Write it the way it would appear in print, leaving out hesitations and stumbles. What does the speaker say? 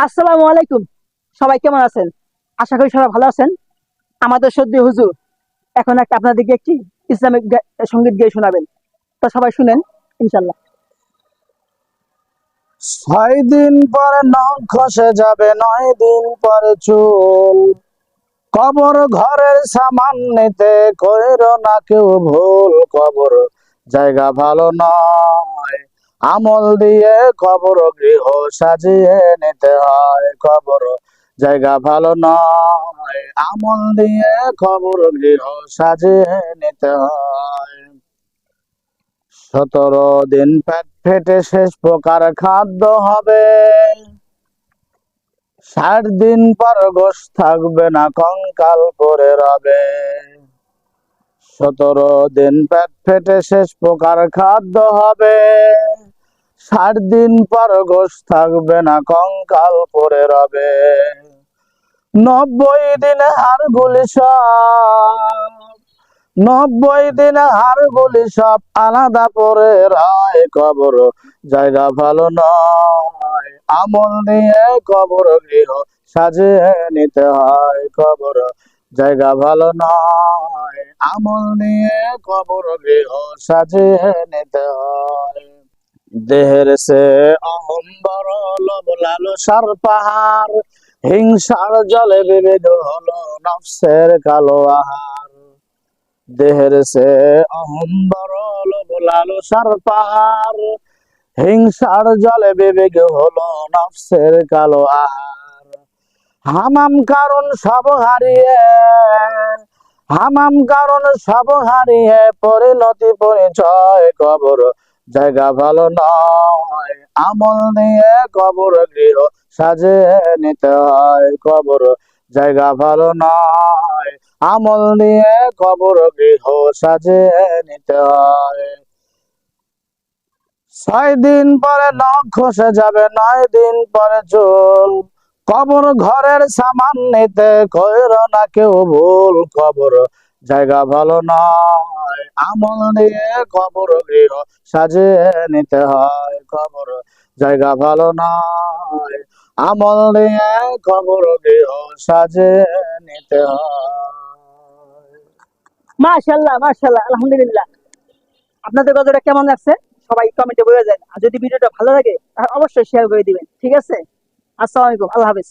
আসসালামু আলাইকুম। সবাই কেমন আছেন? আশা করি সবাই ভালো আছেন। আমাদের সদ্য হুজুর এখন একটা আপনাদেরকে একটি ইসলামিক সঙ্গীত গেয়ে শোনাবেন। তো সবাই শুনেন ইনশাল্লাহ। 6 দিন পরে নখ খসে যাবে, 9 দিন পরে চুল। কবর ঘরের সামান নিতে কইরো না কেউ ভুল। কবর জায়গা ভালো নয়, আমল দিয়ে কবর গৃহ সাজিয়ে নিতে হয়। কবর জায়গা ভালো নয়, আমল দিয়ে কবর গৃহ সাজিয়ে নিতে হয়। 17 দিন পেট ফেটে শেষ প্রকার খাদ্য হবে। 60 দিন পর গোশ থাকবে না, কঙ্কাল পরে রবে। 17 দিন পেট ফেটে শেষ প্রকার খাদ্য হবে। 60 দিন পর গোশ থাকবে না, কঙ্কাল পরে রবে। 90 দিনে হাড়গুলি সব, 90 দিনে হাড়গুলি সব আলাদা পরে রায়। কবর জায়গা ভালো নয়, আমল নিয়ে কবর গৃহ সাজিয়ে নিতে হয়। কবর জায়গা ভালো নয়, আমল নিয়ে কবর গৃহ সাজিয়ে নিতে হয়। দেহের সে অহম বড়, লোভ লালসার পাহাড়। হিংসার জলে বিবিধ হলো নফসের কালো আহার। দেহের সে অহম বড়, লোভ লালসার পাহাড়। হিংসার জলে বিবেক হলো নফসের কালো আহার। হামাম কারণ সব হারিয়ে, হামাম কারণ সব হারিয়ে পরিণতি পরিচয়। কবর জায়গা ভালো নয়, আমল নিয়ে কবর গৃহ সাজিয়ে নিতে হয়। কবর জায়গা ভালো নয়, আমল নিয়ে কবর গৃহ সাজিয়ে নিতে হয়। 6 দিন পরে নখ খসে যাবে, 9 দিন পরে চুল। কবর ঘরের সামান নিতে কইরো না কেউ ভুল। কবর জায়গা ভালো নয়, আমল দিয়ে কবর গৃহ সাজিয়ে নিতে হয়। কবর জায়গা ভালো নয়, আমল দিয়ে কবর গৃহ সাজিয়ে নিতে হয়। মাশাআল্লাহ, মাশাআল্লাহ, আলহামদুলিল্লাহ। আপনাদের গজলটা কেমন লাগছে? সবাই কমেন্টে বলে দেন। আর যদি ভিডিওটা ভালো লাগে তাহলে অবশ্যই শেয়ার করে দিবেন। ঠিক আছে? আসসালামু আলাইকুম। আল্লাহ হাফেজ।